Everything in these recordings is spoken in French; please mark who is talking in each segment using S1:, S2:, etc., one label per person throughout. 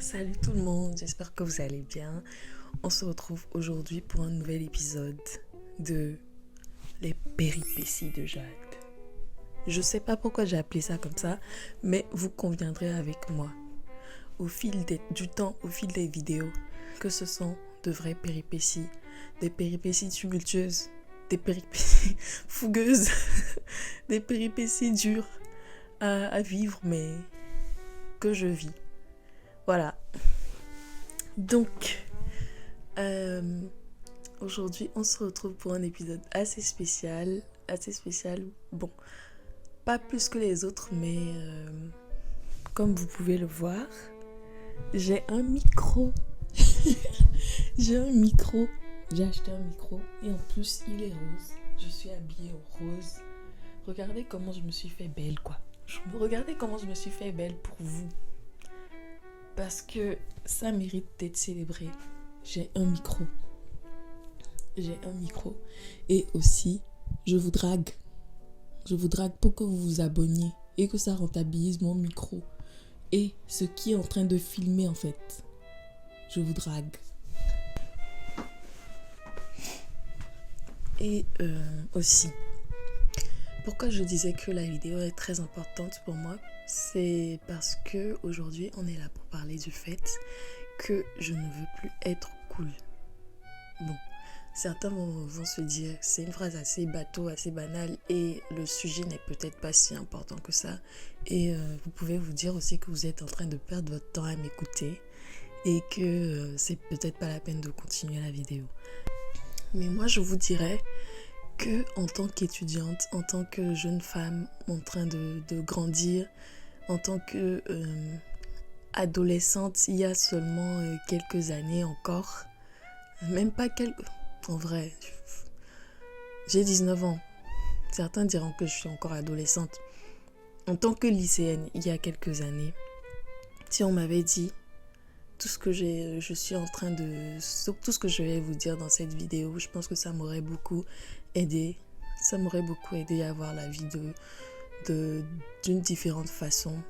S1: Salut tout le monde, j'espère que vous allez bien. On se retrouve aujourd'hui pour un nouvel épisode de Les péripéties de Jade. Je sais pas pourquoi j'ai appelé ça comme ça, mais vous conviendrez avec moi. Au fil du temps, au fil des vidéos, que ce sont de vraies péripéties, des péripéties tumultueuses, des péripéties fougueuses, des péripéties dures à vivre, mais que je vis. Voilà. Donc, aujourd'hui, on se retrouve pour un épisode assez spécial. Bon, pas plus que les autres, mais comme vous pouvez le voir, j'ai un micro. J'ai acheté un micro et en plus, il est rose. Je suis habillée en rose. Regardez comment je me suis fait belle, quoi. Regardez comment je me suis fait belle pour vous. Parce que ça mérite d'être célébré. J'ai un micro. Et aussi, je vous drague. Pour que vous vous abonniez et que ça rentabilise mon micro. Et ce qui est en train de filmer, en fait. Je vous drague. Et aussi, pourquoi je disais que la vidéo est très importante pour moi, c'est parce que aujourd'hui on est là pour parler du fait que je ne veux plus être cool. Bon, certains vont se dire, c'est une phrase assez bateau, assez banale et le sujet n'est peut-être pas si important que ça. Et vous pouvez vous dire aussi que vous êtes en train de perdre votre temps à m'écouter et que c'est peut-être pas la peine de continuer la vidéo. Mais moi je vous dirais que en tant qu'étudiante, en tant que jeune femme en train de grandir, en tant que adolescente, il y a seulement quelques années encore, même pas quelques... En vrai, j'ai 19 ans. Certains diront que je suis encore adolescente. En tant que lycéenne, il y a quelques années, si on m'avait dit tout ce que je suis en train de... Tout ce que je vais vous dire dans cette vidéo, je pense que ça m'aurait beaucoup aidé. Ça m'aurait beaucoup aidé à voir la vie d'une différente façon.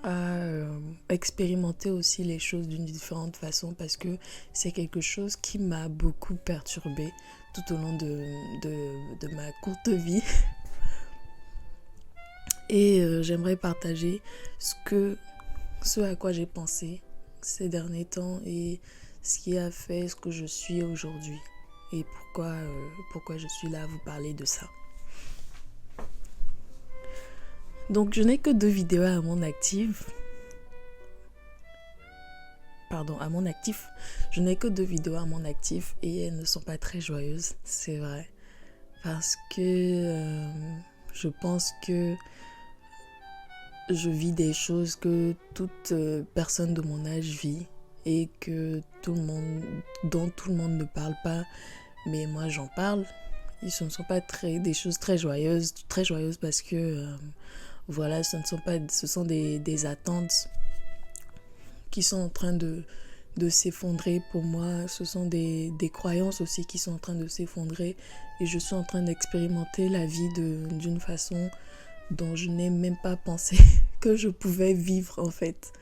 S1: À expérimenter aussi les choses d'une différente façon parce que c'est quelque chose qui m'a beaucoup perturbée tout au long de ma courte vie. Et j'aimerais partager ce à quoi j'ai pensé ces derniers temps et ce qui a fait ce que je suis aujourd'hui et pourquoi je suis là à vous parler de ça. Donc je n'ai que 2 vidéos à mon actif. Je n'ai que 2 vidéos à mon actif et elles ne sont pas très joyeuses, c'est vrai. Parce que je pense que je vis des choses que toute personne de mon âge vit et que dont tout le monde ne parle pas, mais moi j'en parle. Ce ne sont pas des choses très joyeuses parce que voilà, ce sont des attentes qui sont en train de s'effondrer pour moi. Ce sont des croyances aussi qui sont en train de s'effondrer et je suis en train d'expérimenter la vie d'une façon dont je n'ai même pas pensé que je pouvais vivre en fait.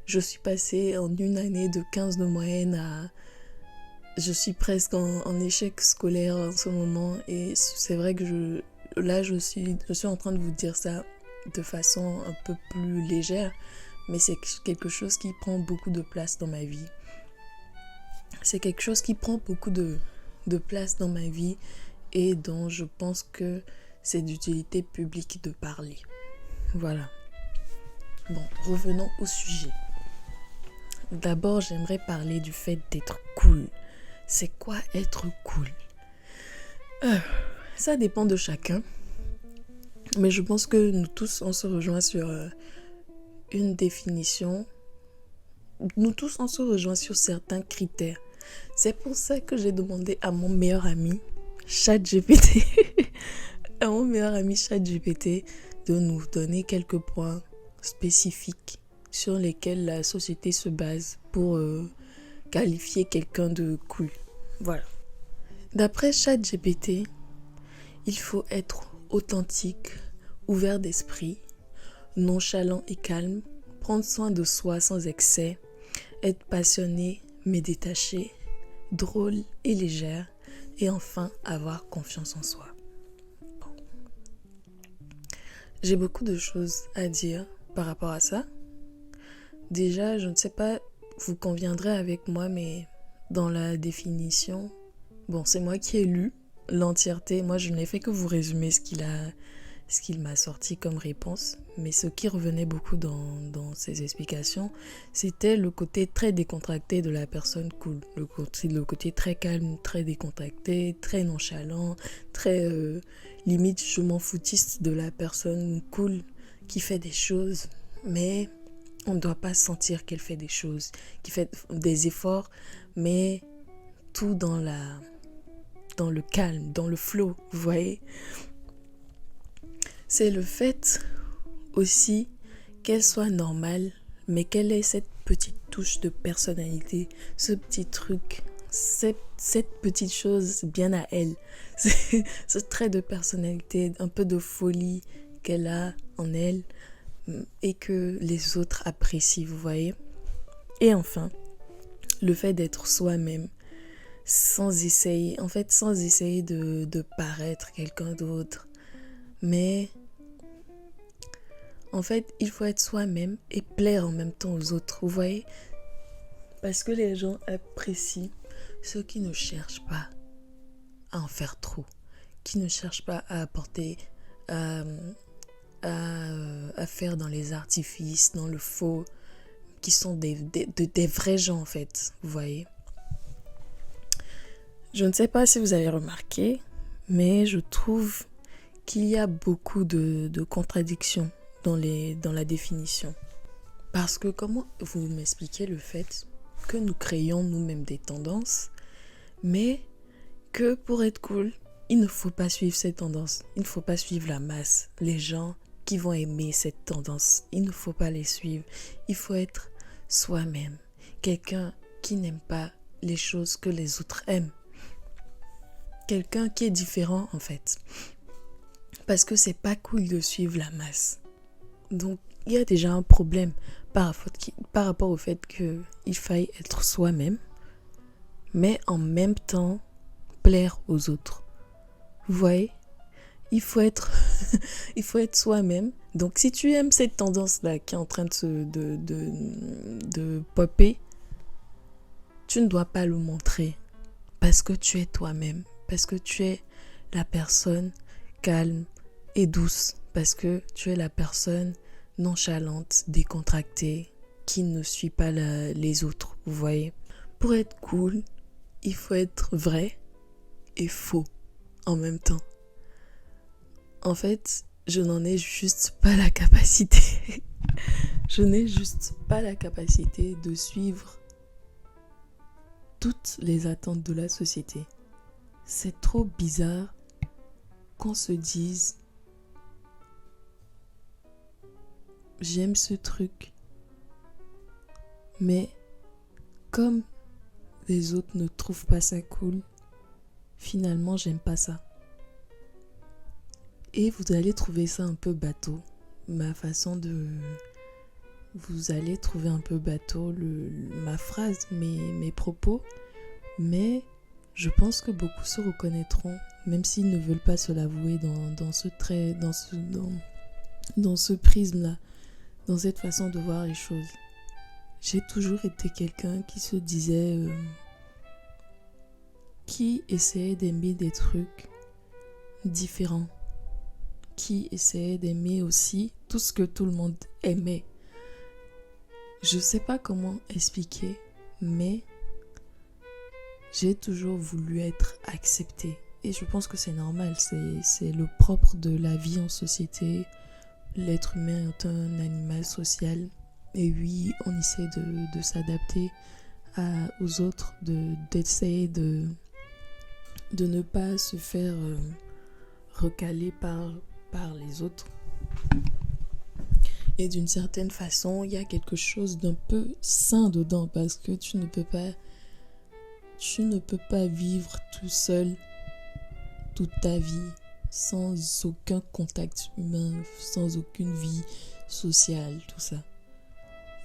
S1: Je suis passée en une année de 15 de moyenne à... Je suis presque en échec scolaire en ce moment et c'est vrai que je suis en train de vous dire ça de façon un peu plus légère, mais c'est quelque chose qui prend beaucoup de place dans ma vie. C'est quelque chose qui prend beaucoup de place dans ma vie et dont je pense que c'est d'utilité publique de parler. Voilà. Bon, revenons au sujet. D'abord, j'aimerais parler du fait d'être cool. C'est quoi être cool ? Ça dépend de chacun. Mais je pense que nous tous, on se rejoint sur une définition. Nous tous, on se rejoint sur certains critères. C'est pour ça que j'ai demandé à mon meilleur ami, ChatGPT, de nous donner quelques points spécifiques sur lesquels la société se base pour qualifier quelqu'un de cool. Voilà. D'après ChatGPT, il faut être authentique, ouvert d'esprit, nonchalant et calme, prendre soin de soi sans excès, être passionnée mais détachée, drôle et légère, et enfin avoir confiance en soi. J'ai beaucoup de choses à dire par rapport à ça. Déjà, je ne sais pas, vous conviendrez avec moi, mais dans la définition, bon, c'est moi qui ai lu l'entièreté. Moi, je n'ai fait que vous résumer ce qu'il m'a sorti comme réponse. Mais ce qui revenait beaucoup dans ses explications, c'était le côté très décontracté de la personne cool. Le côté très calme, très décontracté, très nonchalant, très limite je m'en foutiste de la personne cool qui fait des choses. Mais on ne doit pas sentir qu'elle fait des choses, qui fait des efforts, mais tout dans le calme, dans le flow, vous voyez. C'est le fait aussi qu'elle soit normale, mais qu'elle ait cette petite touche de personnalité, ce petit truc, cette petite chose bien à elle, ce trait de personnalité, un peu de folie qu'elle a en elle et que les autres apprécient, vous voyez. Et enfin, le fait d'être soi-même, sans essayer de paraître quelqu'un d'autre, mais en fait, il faut être soi-même et plaire en même temps aux autres, vous voyez. Parce que les gens apprécient ceux qui ne cherchent pas à en faire trop, qui ne cherchent pas à apporter, à faire dans les artifices, dans le faux, qui sont des vrais gens en fait, vous voyez. Je ne sais pas si vous avez remarqué, mais je trouve qu'il y a beaucoup de contradictions dans la définition. Parce que comment vous m'expliquez le fait que nous créons nous-mêmes des tendances, mais que pour être cool, il ne faut pas suivre ces tendances, il ne faut pas suivre la masse, les gens qui vont aimer cette tendance, il ne faut pas les suivre, il faut être soi-même, quelqu'un qui n'aime pas les choses que les autres aiment, quelqu'un qui est différent en fait, parce que c'est pas cool de suivre la masse. Donc il y a déjà un problème par rapport au fait qu'il faille être soi-même, mais en même temps plaire aux autres. Vous voyez, il faut être soi-même. Donc si tu aimes cette tendance-là qui est en train de popper, tu ne dois pas le montrer parce que tu es toi-même, parce que tu es la personne calme et douce, parce que tu es la personne nonchalante, décontractée, qui ne suit pas les autres, vous voyez. Pour être cool, il faut être vrai et faux en même temps. En fait, je n'en ai juste pas la capacité. Je n'ai juste pas la capacité de suivre toutes les attentes de la société. C'est trop bizarre qu'on se dise j'aime ce truc, mais comme les autres ne trouvent pas ça cool, finalement j'aime pas ça. Et vous allez trouver ça un peu bateau, vous allez trouver un peu bateau ma phrase, mes propos, mais je pense que beaucoup se reconnaîtront, même s'ils ne veulent pas se l'avouer dans ce prisme-là, dans cette façon de voir les choses. J'ai toujours été quelqu'un qui se disait, qui essayait d'aimer des trucs différents, qui essayait d'aimer aussi tout ce que tout le monde aimait. Je sais pas comment expliquer, mais j'ai toujours voulu être acceptée. Et je pense que c'est normal, c'est le propre de la vie en société. L'être humain est un animal social. Et oui, on essaie de s'adapter aux autres, d'essayer de ne pas se faire recaler par les autres. Et d'une certaine façon, il y a quelque chose d'un peu sain dedans parce que tu ne peux pas vivre tout seul toute ta vie sans aucun contact humain, sans aucune vie sociale, tout ça.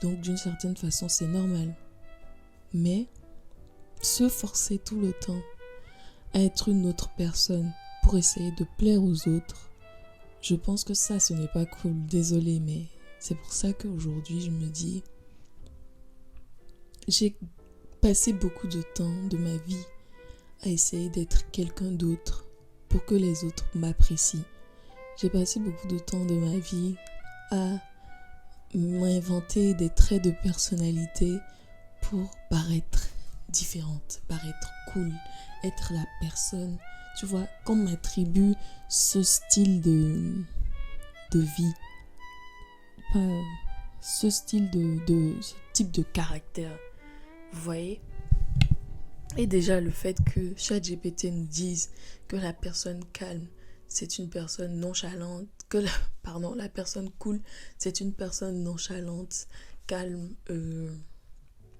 S1: Donc d'une certaine façon, c'est normal. Mais se forcer tout le temps à être une autre personne pour essayer de plaire aux autres, je pense que ça, ce n'est pas cool. Désolée, mais c'est pour ça qu'aujourd'hui, je me dis, j'ai passé beaucoup de temps de ma vie à essayer d'être quelqu'un d'autre pour que les autres m'apprécient. J'ai passé beaucoup de temps de ma vie à m'inventer des traits de personnalité pour paraître différente, paraître cool, être la personne. Tu vois, qu'on m'attribue ce style de vie, ce style ce type de caractère. Vous voyez? Et déjà le fait que ChatGPT nous dise que la personne calme, c'est une personne nonchalante, que la personne cool, c'est une personne nonchalante, calme,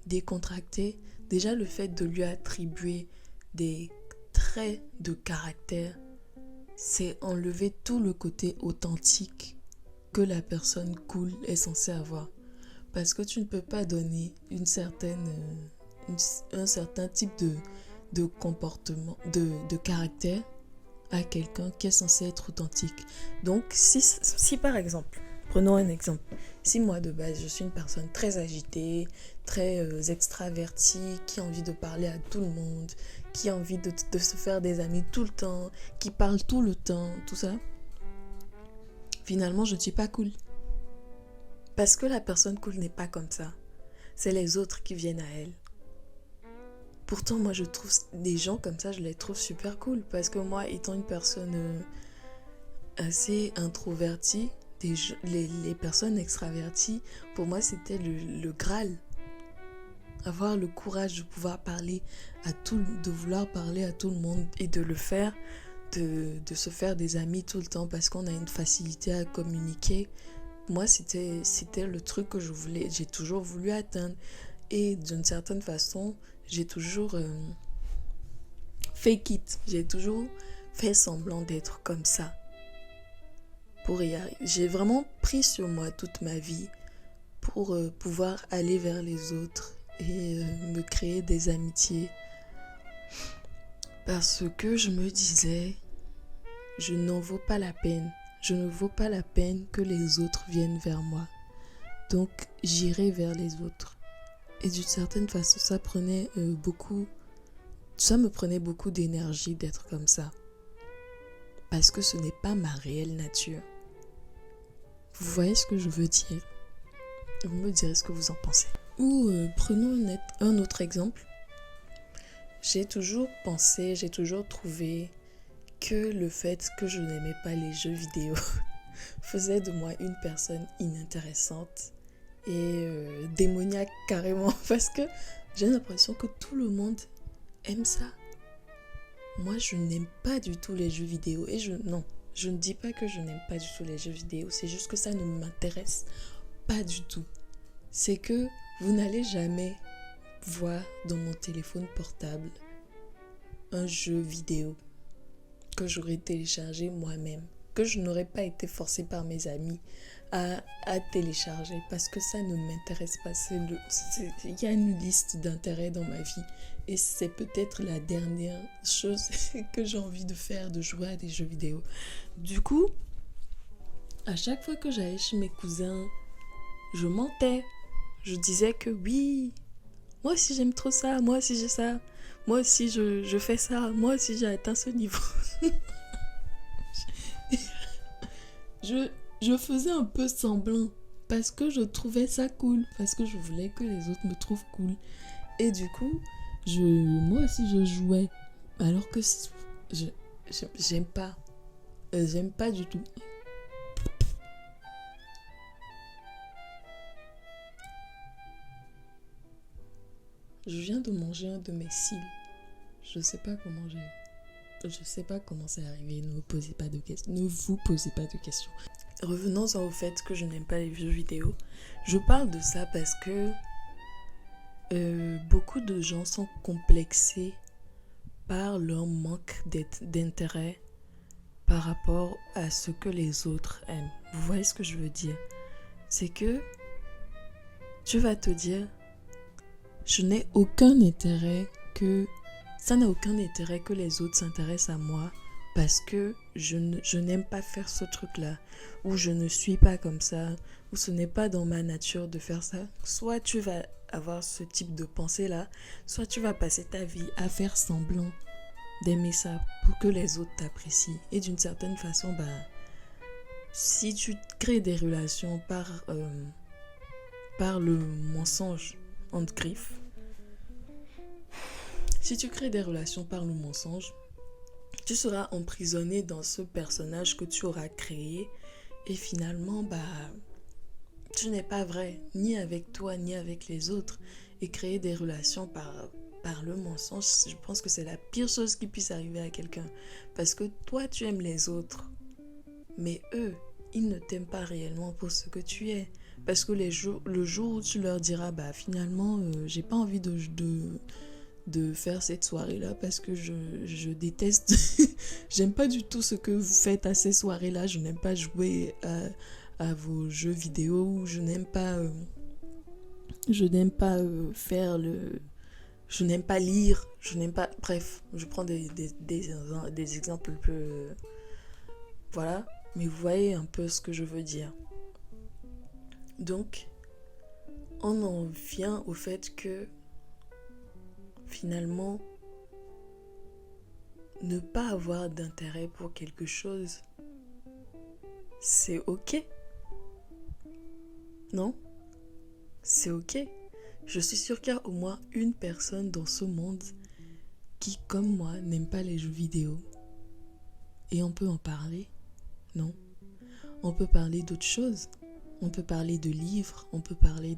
S1: décontractée. Déjà le fait de lui attribuer des traits de caractère, c'est enlever tout le côté authentique que la personne cool est censée avoir. Parce que tu ne peux pas donner un certain type de comportement, de caractère à quelqu'un qui est censé être authentique. Donc, si par exemple, prenons un exemple, si moi de base je suis une personne très agitée, très extravertie, qui a envie de parler à tout le monde, qui a envie de se faire des amis tout le temps, qui parle tout le temps, tout ça, finalement je ne suis pas cool. Parce que la personne cool n'est pas comme ça. C'est les autres qui viennent à elle. Pourtant, moi, je trouve des gens comme ça, je les trouve super cool. Parce que moi, étant une personne assez introvertie, les personnes extraverties, pour moi, c'était le Graal. Avoir le courage de pouvoir de vouloir parler à tout le monde et de le faire, de se faire des amis tout le temps parce qu'on a une facilité à communiquer. Moi, c'était le truc que j'ai toujours voulu atteindre. Et d'une certaine façon, j'ai toujours fake it. J'ai toujours fait semblant d'être comme ça. Pour y arriver. J'ai vraiment pris sur moi toute ma vie pour pouvoir aller vers les autres et me créer des amitiés. Parce que je me disais, je n'en vaux pas la peine. Je ne vaux pas la peine que les autres viennent vers moi. Donc, j'irai vers les autres. Et d'une certaine façon, ça me prenait beaucoup d'énergie d'être comme ça. Parce que ce n'est pas ma réelle nature. Vous voyez ce que je veux dire? Vous me direz ce que vous en pensez. Ou prenons un autre exemple. J'ai toujours trouvé que le fait que je n'aimais pas les jeux vidéo faisait de moi une personne inintéressante et démoniaque carrément, parce que j'ai l'impression que tout le monde aime ça. Moi, je n'aime pas du tout les jeux vidéo et je ne dis pas que je n'aime pas du tout les jeux vidéo, c'est juste que ça ne m'intéresse pas du tout. C'est que vous n'allez jamais voir dans mon téléphone portable un jeu vidéo que j'aurais téléchargé moi-même, que je n'aurais pas été forcée par mes amis à télécharger, parce que ça ne m'intéresse pas. Il y a une liste d'intérêts dans ma vie et c'est peut-être la dernière chose que j'ai envie de faire, de jouer à des jeux vidéo. Du coup, à chaque fois que j'allais chez mes cousins, je mentais. Je disais que oui, moi aussi j'aime trop ça, moi aussi j'ai ça, moi aussi je fais ça, moi aussi j'ai atteint ce niveau. Je faisais un peu semblant parce que je trouvais ça cool, parce que je voulais que les autres me trouvent cool. Et du coup, moi aussi je jouais, alors que j'aime pas. J'aime pas du tout. Je viens de manger un de mes cils. Je sais pas comment c'est arrivé. Ne vous posez pas de questions. Revenons au fait que je n'aime pas les jeux vidéo. Je parle de ça parce que beaucoup de gens sont complexés par leur manque d'intérêt par rapport à ce que les autres aiment. Vous voyez ce que je veux dire? C'est que tu vas te dire, je n'ai aucun intérêt que... Ça n'a aucun intérêt que les autres s'intéressent à moi parce que je n'aime pas faire ce truc-là, ou je ne suis pas comme ça, ou ce n'est pas dans ma nature de faire ça. Soit tu vas avoir ce type de pensée-là, soit tu vas passer ta vie à faire semblant d'aimer ça pour que les autres t'apprécient. Et d'une certaine façon, si tu crées des relations par le mensonge, entre griffes, si tu crées des relations par le mensonge, tu seras emprisonné dans ce personnage que tu auras créé et finalement, tu n'es pas vrai, ni avec toi, ni avec les autres. Et créer des relations par le mensonge, je pense que c'est la pire chose qui puisse arriver à quelqu'un. Parce que toi, tu aimes les autres, mais eux, ils ne t'aiment pas réellement pour ce que tu es. Parce que le jour où tu leur diras, finalement, j'ai pas envie de faire cette soirée-là parce que je déteste, j'aime pas du tout ce que vous faites à ces soirées-là, je n'aime pas jouer à vos jeux vidéo, je n'aime pas faire je n'aime pas lire, je n'aime pas, bref, je prends des exemples un peu, voilà, mais vous voyez un peu ce que je veux dire. Donc, on en vient au fait que finalement, ne pas avoir d'intérêt pour quelque chose, c'est ok. Non? C'est ok. Je suis sûre qu'il y a au moins une personne dans ce monde qui, comme moi, n'aime pas les jeux vidéo. Et on peut en parler, non? On peut parler d'autres choses. On peut parler de livres, on peut parler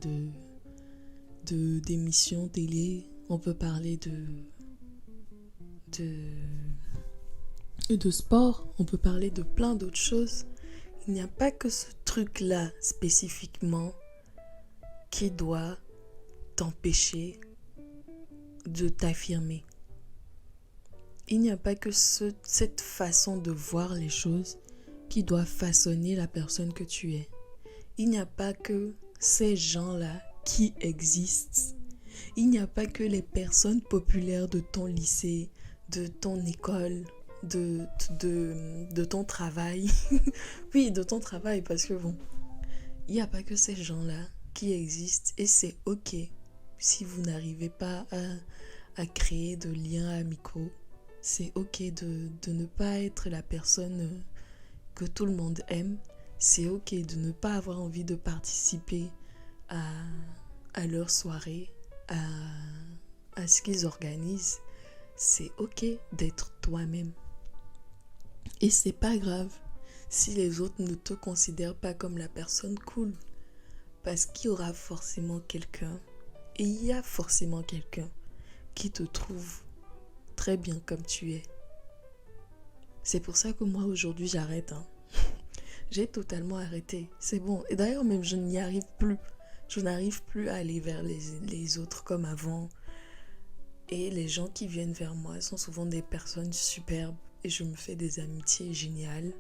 S1: d'émissions télé, on peut parler de sport, on peut parler de plein d'autres choses. Il n'y a pas que ce truc-là spécifiquement qui doit t'empêcher de t'affirmer. Il n'y a pas que cette façon de voir les choses qui doit façonner la personne que tu es. Il n'y a pas que ces gens-là qui existent. Il n'y a pas que les personnes populaires de ton lycée, de ton école, de ton travail. Oui, de ton travail, parce que il n'y a pas que ces gens-là qui existent et c'est ok si vous n'arrivez pas à créer de liens amicaux. C'est ok de ne pas être la personne que tout le monde aime. C'est ok de ne pas avoir envie de participer à leur soirée, à ce qu'ils organisent. C'est ok d'être toi-même. Et c'est pas grave si les autres ne te considèrent pas comme la personne cool. Parce qu'il y aura forcément quelqu'un, et il y a forcément quelqu'un qui te trouve très bien comme tu es. C'est pour ça que moi aujourd'hui j'arrête. J'ai totalement arrêté. C'est bon. Et d'ailleurs même je n'y arrive plus. Je n'arrive plus à aller vers les autres comme avant. Et les gens qui viennent vers moi sont souvent des personnes superbes. Et je me fais des amitiés géniales.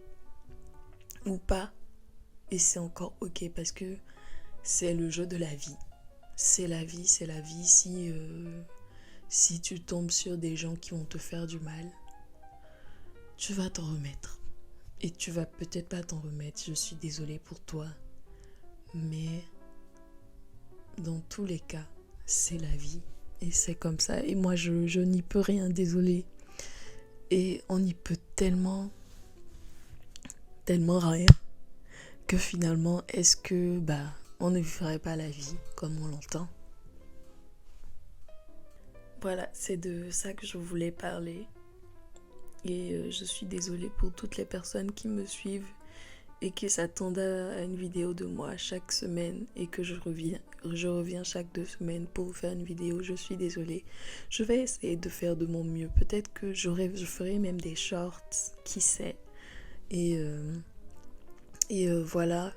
S1: Ou pas. Et c'est encore ok parce que c'est le jeu de la vie. C'est la vie, c'est la vie. Si tu tombes sur des gens qui vont te faire du mal, tu vas t'en remettre. Et tu vas peut-être pas t'en remettre. Je suis désolée pour toi. Mais dans tous les cas, c'est la vie. Et c'est comme ça. Et moi, je n'y peux rien, désolée. Et on y peut tellement rien que finalement, est-ce que on ne vivrait pas la vie comme on l'entend? Voilà, c'est de ça que je voulais parler. Et je suis désolée pour toutes les personnes qui me suivent et qui s'attendent à une vidéo de moi chaque semaine et que je reviens chaque 2 semaines pour vous faire une vidéo. Je suis désolée. Je vais essayer de faire de mon mieux. Peut-être que je ferai même des shorts, qui sait. Et voilà.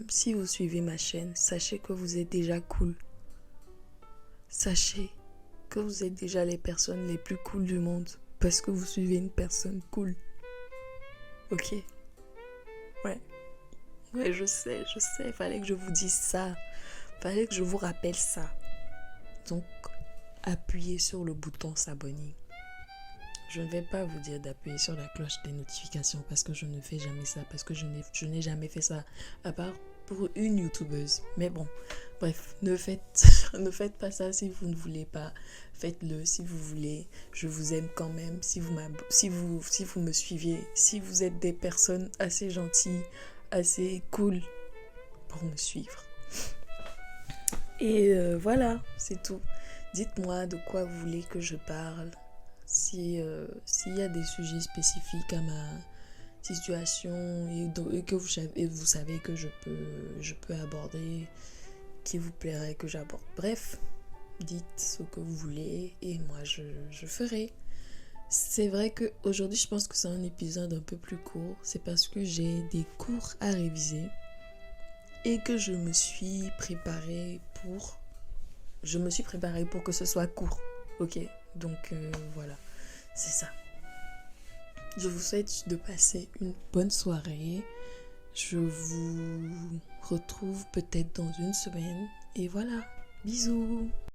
S1: Si vous suivez ma chaîne, sachez que vous êtes déjà cool. Sachez que vous êtes déjà les personnes les plus cool du monde parce que vous suivez une personne cool. Ok? Ouais, je sais, fallait que je vous dise ça. Fallait que je vous rappelle ça. Donc, appuyez sur le bouton s'abonner. Je ne vais pas vous dire d'appuyer sur la cloche des notifications parce que je ne fais jamais ça, parce que je n'ai jamais fait ça, à part pour une youtubeuse. Mais bon, bref, ne faites pas ça si vous ne voulez pas. Faites-le si vous voulez. Je vous aime quand même si vous me suivez. Si vous êtes des personnes assez gentilles, assez cool pour me suivre. Et voilà, c'est tout. Dites-moi de quoi vous voulez que je parle. S'il y a des sujets spécifiques à ma situation et que vous savez que je peux aborder, qui vous plairait que j'aborde. Bref, dites ce que vous voulez et moi je ferai. C'est vrai qu'aujourd'hui je pense que c'est un épisode un peu plus court. C'est parce que j'ai des cours à réviser et que je me suis préparée pour que ce soit court. Ok, donc voilà, c'est ça. Je vous souhaite de passer une bonne soirée. Je vous retrouve peut-être dans une semaine. Et voilà, bisous.